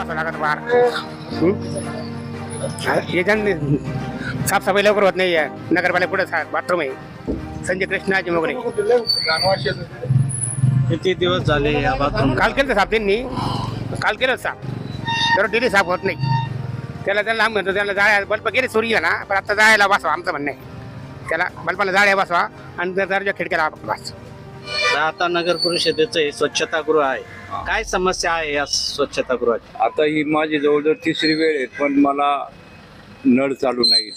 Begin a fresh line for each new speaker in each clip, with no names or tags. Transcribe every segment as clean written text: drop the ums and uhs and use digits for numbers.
बसावं लागत बाहेर. याच्याने साफसफाई लवकर होत नाही आहे. नगरपालिका पुढे बाथरूम आहे. संजय कृष्णाजी मोगरे
किती दिवस झाले या बाथरूम?
काल केलं साफ त्यांनी, काल केलं साफ, तर डेली साफ होत नाही. त्याला लांब म्हणतो, त्याला जाळ्या बल्ब गेले चोरी ना, पण आता जाळ्याला बसवा आमचं म्हणणं आहे. त्याला बल्बाला जाळ्या बसवा आणि दरवाजा खिडक्याला बस.
आता नगर परिषदेचं हे स्वच्छतागृह आहे, काय समस्या आहे या स्वच्छतागृहाची?
आता ही माझी जवळजवळ तिसरी वेळ आहे, पण मला नळ चालू नाही,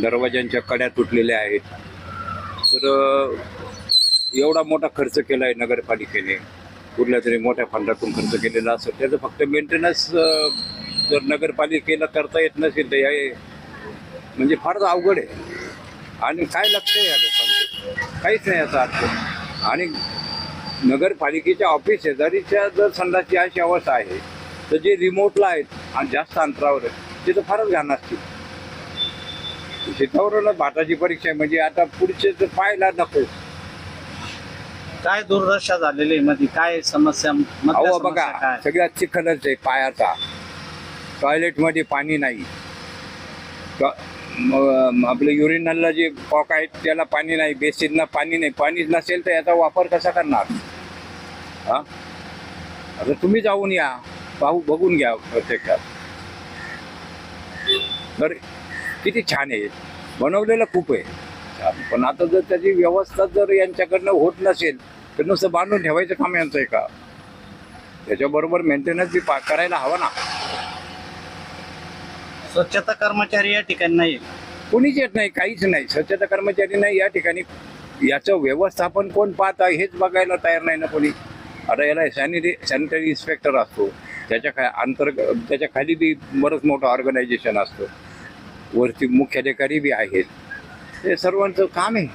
दरवाजांच्या कड्या तुटलेल्या आहेत. तर एवढा मोठा खर्च केला आहे नगरपालिकेने, कुठल्या तरी मोठ्या फंडातून खर्च केलेला असेल, त्याचं फक्त मेंटेनन्स जर नगरपालिकेला करता येत नसेल तर हे म्हणजे फारच अवघड आहे. आणि काय लक्ष आहे या लोकांचं? काहीच नाही याचा अर्थ. आणि नगरपालिकेच्या ऑफिस शेजारीच्या जर संडासची अशी अवस्था आहे, तर जे रिमोटला आहेत आणि जास्त अंतरावर आहे तिथं फारच घाण असतील. शेतावरूनच भाताची परीक्षा आहे, म्हणजे आता पुढचे तर पाहायला नको.
काय दुर्दशा झालेली आहे मध्ये? काय समस्या?
अहो बघा, सगळ्यात चिखलच आहे पायाचा. टॉयलेटमध्ये पाणी नाही, आपलं युरिनलला जे कॉक आहेत त्याला पाणी नाही, बेसिनला पाणी नाही. पाणी नसेल तर याचा वापर कसा करणार? हां, आता तुम्ही जाऊन या, बघून घ्या प्रत्यक्षात. तर किती छान आहे, बनवलेलं खूप आहे छान. पण आता जर त्याची व्यवस्था जर यांच्याकडनं होत नसेल तर नुसतं बांधून ठेवायचं काम यांचं आहे का? त्याच्याबरोबर मेंटेनन्स बी करायला हवा ना.
स्वच्छता कर्मचारी या ठिकाणी नाही,
कोणीच येत नाही, काहीच नाही. स्वच्छता कर्मचारी नाही या ठिकाणी. याचं व्यवस्थापन कोण पाहत आहे हेच बघायला तयार नाही ना कोणी. आता याला सॅनिटरी इन्स्पेक्टर असतो, त्याच्या खाली बी बरंच मोठं ऑर्गनायझेशन असतं, वरती मुख्याधिकारी बी आहेत. हे सर्वांचं काम आहे.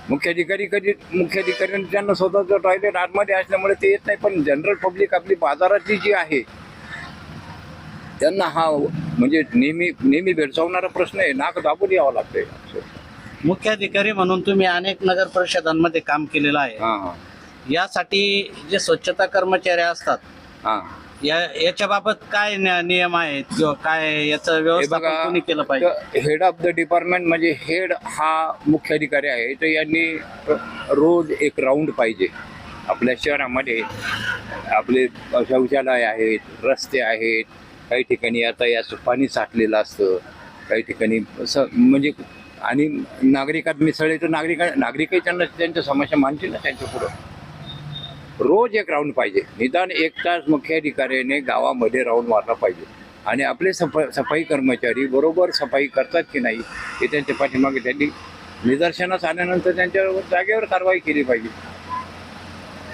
मुख्याधिकाऱ्यांनी त्यांना स्वतःचं टॉयलेट आतमध्ये असल्यामुळे ते येत नाही. पण जनरल पब्लिक आपली बाजारातली जी आहे त्यांना हा म्हणजे नेहमी भेडसावणारा प्रश्न आहे. नाक दाबून यावं लागतंय.
मुख्याधिकारी म्हणून तुम्ही अनेक नगर परिषदांमध्ये काम केलेलं आहे.
हां
यासाठी जे स्वच्छता कर्मचारी असतात
हां
याच्या बाबत काय नियम आहेत किंवा काय याचं व्यवस्थापन कोणी केलं पाहिजे?
हेड ऑफ द डिपार्टमेंट म्हणजे हेड हा मुख्याधिकारी आहे. तर यांनी रोज एक राऊंड पाहिजे. आपल्या शहरामध्ये आपले शौचालय आहेत, रस्ते आहेत, काही ठिकाणी आता याचं पाणी साठलेलं असतं, काही ठिकाणी असं म्हणजे. आणि नागरिकात मिसळले तर नागरिकही त्यांच्या समस्या मानतील ना त्यांच्या पुढं. रोज एक राऊंड पाहिजे, निदान 1 तास मुख्याधिकाऱ्याने गावामध्ये राऊंड मारला पाहिजे. आणि आपले सफाई कर्मचारी बरोबर सफाई करतात की नाही हे त्यांच्या पाठीमागे त्यांनी निदर्शनास आल्यानंतर त्यांच्यावर जागेवर कारवाई केली पाहिजे.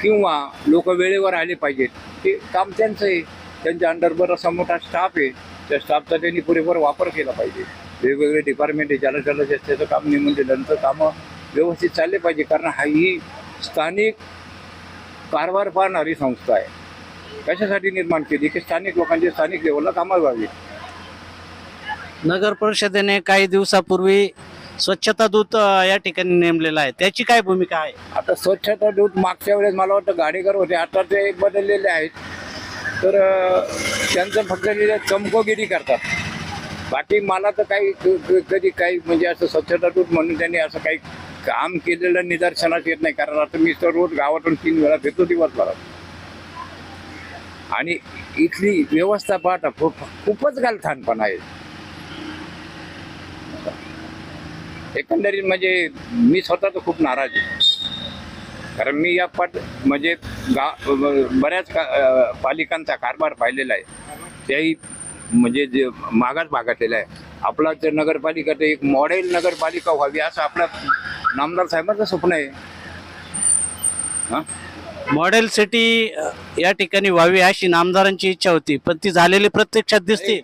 किंवा लोक वेळेवर आले पाहिजेत. ते काम त्यांचं आहे. त्यांच्या अंडर बराचसा मोठा स्टाफ आहे, त्या स्टाफचा त्यांनी पुरेपूर वापर केला पाहिजे. वेगवेगळे डिपार्टमेंट आहे, ज्याला त्याचं काम नेमून दिल्यानंतर कामं व्यवस्थित चालले पाहिजे. कारण ही स्थानिक कारभार पाहणारी संस्था आहे. कशासाठी निर्माण केली की स्थानिक लोकांची स्थानिक लेवलला कामं व्हावी.
नगर परिषदेने काही दिवसापूर्वी स्वच्छता दूत या ठिकाणी नेमलेला आहे, त्याची काय भूमिका आहे?
आता स्वच्छता दूत मागच्या वेळेस मला वाटतं गाडेकर होते, आता ते बदललेले आहेत. तर त्यांचं फक्त चमकोगिरी करतात. बाकी मला तर कधी काही म्हणजे असं स्वच्छता दूत म्हणून त्यांनी असं काही काम केलेलं निदर्शनास येत नाही. कारण आता मी तर रोज गावातून 3 वेळा फिरतो दिवसभरात. आणि इथली व्यवस्था पाहता खूपच गालथानपणा आहे. एकंदरीत म्हणजे मी स्वतः तर खूप नाराज आहे. कारण मी या म्हणजे बऱ्याच पालिकांचा कारभार पाहिलेला आहे. त्याही म्हणजे जे मागास भागातलेला आहे. आपला तर नगरपालिका तर एक मॉडेल नगरपालिका व्हावी असं आपल्या नामदार साहेबांचं स्वप्न आहे. हां,
मॉडेल सिटी या ठिकाणी व्हावी अशी नामदारांची इच्छा होती, पण ती झालेली प्रत्यक्षात दिसते.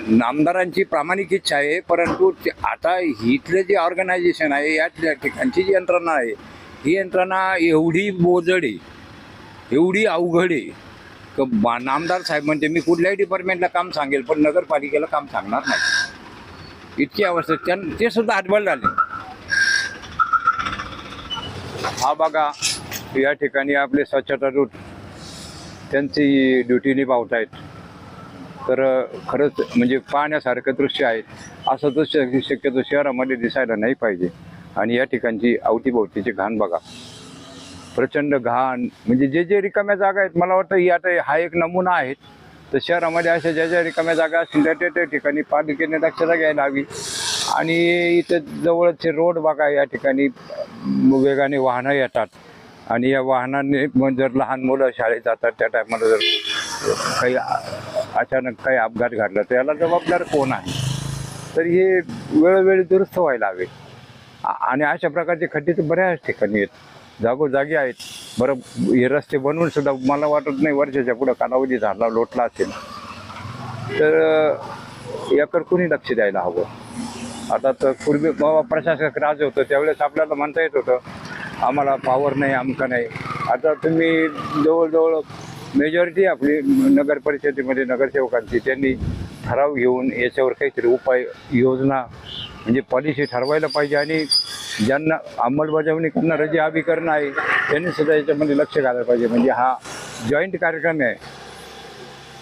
नामदारांची प्रामाणिक इच्छा आहे. परंतु आता इथले जे ऑर्गनायझेशन आहे, या ठिकाणची जी यंत्रणा आहे, ही यंत्रणा एवढी बोजड आहे, एवढी अवघड आहे की नामदार साहेब म्हणजे मी कुठल्याही डिपार्टमेंटला काम सांगेल पण नगरपालिकेला काम सांगणार नाही. इतकी अवस्था ते सुद्धा हतबल झाले. हा बघा, या ठिकाणी आपले स्वच्छता दूत त्यांची ड्युटी निभावत आहेत. तर खरंच म्हणजे पाहण्यासारखं दृश्य आहे. असं दृश्य शक्यतो शहरामध्ये दिसायला नाही पाहिजे. आणि या ठिकाणची अवतीभोवतीची घाण बघा, प्रचंड घाण. म्हणजे जे जे रिकाम्या जागा आहेत, मला वाटतं ही आता हा एक नमुना आहे. तर शहरामध्ये अशा ज्या ज्या रिकाम्या जागा असतील त्या ठिकाणी पालिकेने दक्षता घ्यायला हवी. आणि इथं जवळचे रोड बघा, या ठिकाणी वेगाने वाहनं येतात आणि या वाहनाने मग जर लहान मुलं शाळेत जातात त्या टायमाला जर काही अचानक काही अपघात घडला तर याला जबाबदार कोण आहे? तर हे वेळोवेळी दुरुस्त व्हायला हवे. आणि अशा प्रकारचे खड्डे तर बऱ्याच ठिकाणी आहेत, जागोजागी आहेत. बरं, हे रस्ते बनवून सुद्धा मला वाटत नाही वर्षाच्या पुढं कालावधी झाला लोटला असेल. तर याकडे कुणी लक्ष द्यायला हवं. आता तर पूर्वी बाबा प्रशासक राज होतं त्यावेळेस आपल्याला म्हणता येत होतं आम्हाला पावर नाही, आमका नाही. आता तुम्ही जवळजवळ मेजॉरिटी आपली नगर परिषदेमध्ये नगरसेवकांची, त्यांनी ठराव घेऊन याच्यावर काहीतरी उपाय योजना म्हणजे पॉलिसी ठरवायला पाहिजे. आणि ज्यांना अंमलबजावणी करणारं जे अभिकरण आहे त्यांनी सुद्धा याच्यामध्ये लक्ष घालायला पाहिजे. म्हणजे हा जॉईंट कार्यक्रम आहे.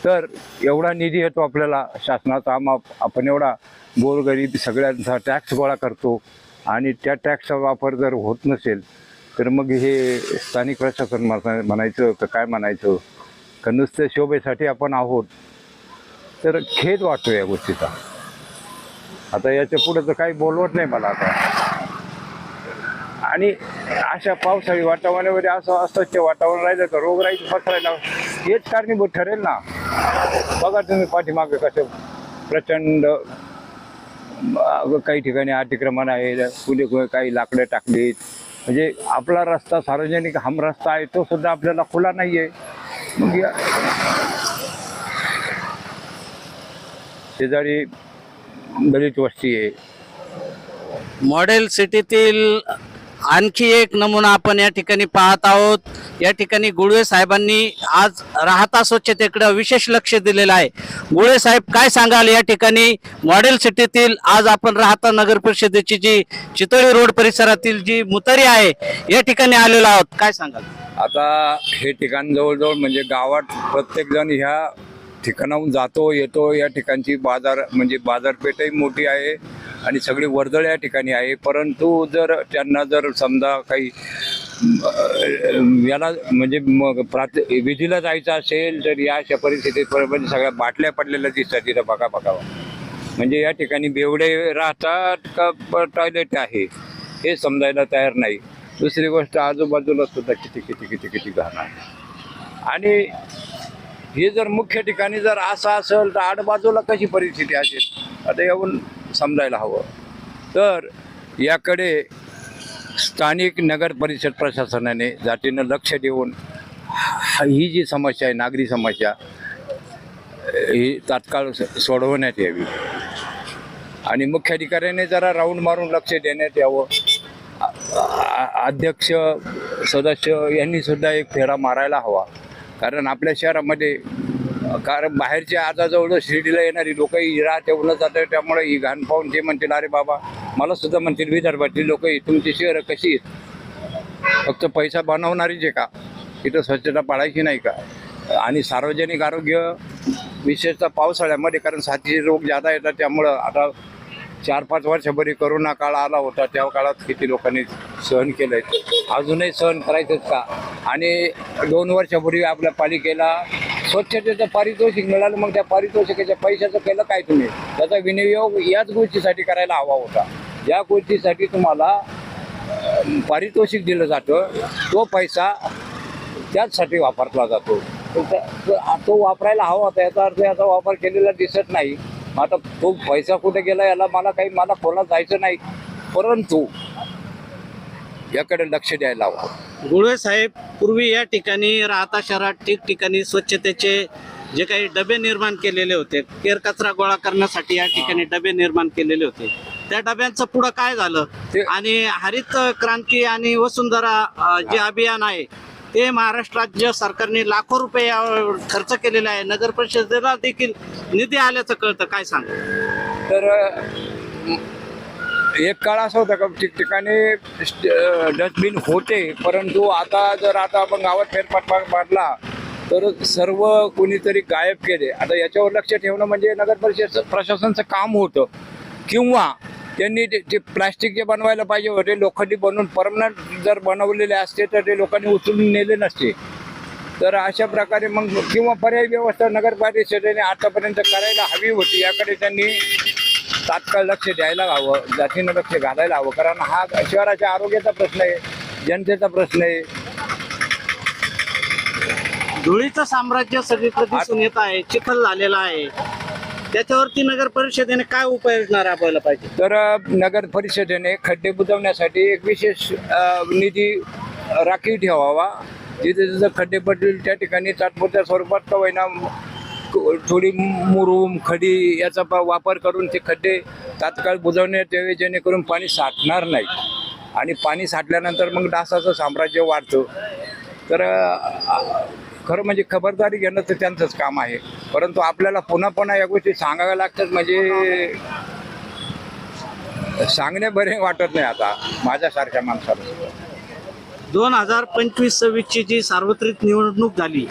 तर एवढा निधी येतो आपल्याला शासनाचा, आपण एवढा गोरगरीब सगळ्यांचा टॅक्स गोळा करतो आणि त्या टॅक्सचा वापर जर होत नसेल तर मग हे स्थानिक प्रशासन म्हणायचं का काय म्हणायचं, का नुसतं शोभेसाठी आपण आहोत. तर खेद वाटतो या गोष्टीचा. आता याच्या पुढे तर काही बोलवत नाही मला आता. आणि अशा पावसाळी वातावरणामध्ये असं अस्वच्छ वातावरण राहिलं तर रोगराई पसरायला हेच कारणीभूत ठरेल ना. बघा तुम्ही पाठीमागे कसं प्रचंड काही ठिकाणी अतिक्रमण आहे, कुणी काही लाकडं टाकलीत. म्हणजे आपला रस्ता सार्वजनिक हम रस्ता आहे तो सुद्धा आपल्याला खुला नाही आहे. मग या शेजारी दलित वस्ती आहे.
मॉडेल सिटीतील आणखी एक नमुना आपण या ठिकाणी पाहत आहोत. या ठिकाणी गुळवे साहेबांनी आज राहता स्वच्छतेकडे विशेष लक्ष दिलेलं आहे. गुळवे साहेब, काय सांगाल या ठिकाणी मॉडेल सिटीतील आज आपण राहता नगर परिषदेची जी चितळी रोड परिसरातील जी मुतारी आहे या ठिकाणी आलेलो आहोत, काय सांगाल?
आता हे ठिकाण जवळजवळ म्हणजे गावात प्रत्येक जण ह्या ठिकाणाहून जातो येतो. या ठिकाणची म्हणजे बाजारपेठही मोठी आहे आणि सगळी वर्दळ या ठिकाणी आहे. परंतु जर त्यांना जर समजा काही याला म्हणजे मग विधीला जायचं असेल तर या अशा परिस्थितीत म्हणजे सगळ्या बाटल्या पडलेल्या दिसतात तिथं बघा. म्हणजे या ठिकाणी बेवडे राहतात का टॉयलेट आहे हे समजायला तयार नाही. दुसरी गोष्ट आजूबाजूला सुद्धा किती घाण आहे. आणि हे जर मुख्य ठिकाणी जर असं असेल तर आडबाजूला कशी परिस्थिती असेल आता येऊन समजायला हवं. तर याकडे स्थानिक नगर परिषद प्रशासनाने जातीनं लक्ष देऊन ही जी समस्या आहे, नागरी समस्या, ही तात्काळ सोडवण्यात यावी. आणि मुख्याधिकाऱ्याने जरा राऊंड मारून लक्ष देण्यात यावं. अध्यक्ष सदस्य यांनी सुद्धा एक फेरा मारायला हवा. कारण आपल्या शहरामध्ये बाहेरचे आता जवळ शिर्डीला येणारी लोकही राहते उन्हात जातात. त्यामुळे ही घाण पाहून ते म्हणतील अरे बाबा, मला सुद्धा म्हणतील विदर्भातील लोक तुमची शहरं कशी आहेत, फक्त पैसा बनवणारीच आहे का, इथं स्वच्छता पाळायची नाही का? आणि सार्वजनिक आरोग्य विशेषतः पावसाळ्यामध्ये, कारण साथीचे रोग जादा येतात. त्यामुळं आता 4-5 वर्षापूर्वी करोना काळ आला होता, त्या काळात किती लोकांनी सहन केलं आहे, अजूनही सहन करायचंच का? आणि 2 वर्षापूर्वी आपल्या पालिकेला स्वच्छतेचं पारितोषिक मिळालं. मग त्या पारितोषिकाच्या पैशाचं केलं काय तुम्ही? त्याचा विनियोग याच गोष्टीसाठी करायला हवा होता. ज्या गोष्टीसाठी तुम्हाला पारितोषिक दिलं जातं तो पैसा त्याचसाठी वापरला जातो. तो वापरायला हवा होता. याचा अर्थ याचा वापर केलेला दिसत नाही. आता तो पैसा कुठे गेला याला मला खोला जायचं नाही, परंतु याकडे लक्ष द्यायला हवं.
गुळवे साहेब, पूर्वी या ठिकाणी राहता शहरात ठिकठिकाणी स्वच्छतेचे जे काही डबे निर्माण केलेले होते, केर कचरा गोळा करण्यासाठी या ठिकाणी डबे निर्माण केलेले होते, त्या डब्यांचं पुढं काय झालं? आणि हरित क्रांती आणि वसुंधरा जे अभियान आहे ते महाराष्ट्र राज्य सरकारने लाखो रुपये यावर खर्च केलेला आहे. नगर परिषदेला देखील निधी आल्याचं कळतं, काय सांग?
तर एक काळ असा होता का ठिकठिकाणी डस्टबिन होते, परंतु आता आपण गावात फेरफटका मारला तर सर्व कोणीतरी गायब केले. आता याच्यावर लक्ष ठेवणं म्हणजे नगर परिषद प्रशासनाचं काम होतं. किंवा त्यांनी ते प्लास्टिकचे बनवायला पाहिजे होते, लोखंडी बनवून परमनंट जर बनवलेले असते तर ते लोकांनी उचलून नेले नसते. तर अशा प्रकारे मग किंवा पर्यायी व्यवस्था नगर परिषदेने आतापर्यंत करायला हवी होती. याकडे त्यांनी तात्काळ लक्ष द्यायला हवं, जातीनं लक्ष घालायला हवं. कारण हा शहराच्या आरोग्याचा प्रश्न आहे, जनतेचा प्रश्न आहे.
धुळीचं साम्राज्य सगळीकडे दिसून येत आहे, चिखल झालेला आहे. त्याच्यावरती नगर परिषदेने काय उपाययोजना राबवायला पाहिजे?
तर नगर परिषदेने खड्डे बुजवण्यासाठी एक विशेष निधी राखीव ठेवावा. जिथे जिथे खड्डे पडतील त्या ठिकाणी तात्पुरत्या स्वरूपात का होईना थोडी मुरूम खडी याचा वापर करून ते खड्डे तात्काळ बुजवण्यात यावे, जेणेकरून पाणी साठणार नाही. आणि पाणी साठल्यानंतर मग डासाचं साम्राज्य वाढतं. तर खरं म्हणजे खबरदारी घेणं तर त्यांचंच काम आहे. परंतु आपल्याला पुन्हा पुन्हा या गोष्टी सांगाव्या लागतात, म्हणजे सांगणे बरे वाटत नाही आता माझ्यासारख्या माणसाला.
2025-26 जी सार्वत्रिक निवडणूक झाली,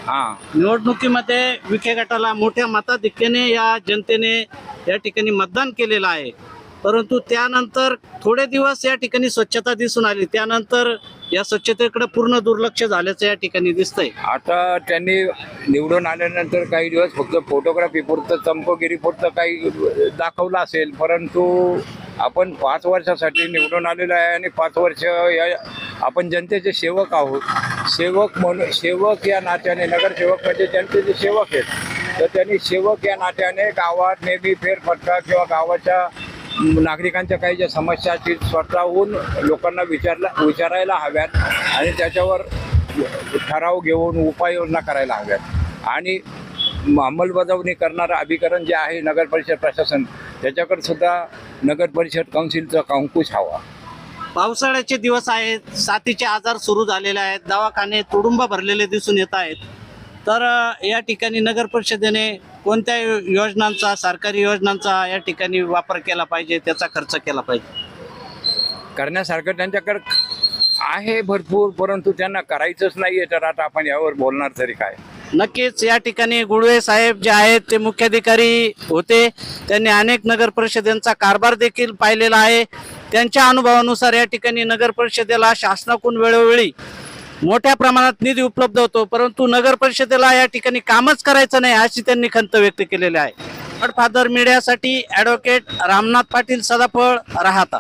निवडणुकीमध्ये विखे गटाला मोठ्या मताधिक्याने या जनतेने या ठिकाणी मतदान केलेलं आहे. परंतु त्यानंतर थोडे दिवस या ठिकाणी स्वच्छता दिसून आली, त्यानंतर या स्वच्छतेकडे पूर्ण दुर्लक्ष झाल्याचं या ठिकाणी दिसतंय.
आता त्यांनी निवडून आल्यानंतर काही दिवस फक्त फोटोग्राफी पुरतं, चमकोगिरी पुरतं काही दाखवलं असेल. परंतु आपण 5 वर्षासाठी निवडून आलेलो आहे आणि 5 वर्ष आपण जनतेचे सेवक आहोत. सेवक म्हणून, सेवक या नात्याने, नगरसेवक म्हणजे जनतेचे सेवक आहेत. तर त्यांनी सेवक या नात्याने गावात नेहमी फेरफटका किंवा गावाच्या नागरिकांच्या काही ज्या समस्या असतील स्वतःहून लोकांना विचारायला हव्यात आणि त्याच्यावर ठराव घेऊन उपाययोजना करायला हव्यात. आणि अंमलबजावणी करणारं अभिकरण जे आहे नगर परिषद प्रशासन, त्याच्याकडे सुद्धा नगर परिषद काउन्सिलचा अंकुश हवा.
पावसाळ्याचे दिवस आहेत, साथीचे आजार सुरू झालेले आहेत, दवाखाने तुडुंब भरलेले दिसून येत आहेत. तर या ठिकाणी नगर परिषदेने कोणत्या योजनांचा, सरकारी योजनांचा या ठिकाणी वापर केला पाहिजे, त्याचा खर्च केला पाहिजे?
करण्यासारखं त्यांच्याकडे आहे भरपूर, परंतु त्यांना करायचंच नाहीये. तर आता आपण यावर बोलणार तरी काय?
नक्कीच या ठिकाणी गुळवे साहेब जे आहेत ते मुख्याधिकारी होते. त्यांनी अनेक नगर परिषदांचा कारभार देखील पाहिलेला आहे. त्यांच्या अनुभवानुसार या ठिकाणी नगर परिषदेला शासनाकडून वेळोवेळी मोठ्या प्रमाणात निधी उपलब्ध होतो, परंतु नगर परिषदेला या ठिकाणी कामच करायचं नाही अशी त्यांनी खंत व्यक्त केलेली आहे. गॉडफादर मीडियासाठी ॲडव्होकेट रामनाथ पाटील, सदाफळ, राहाता.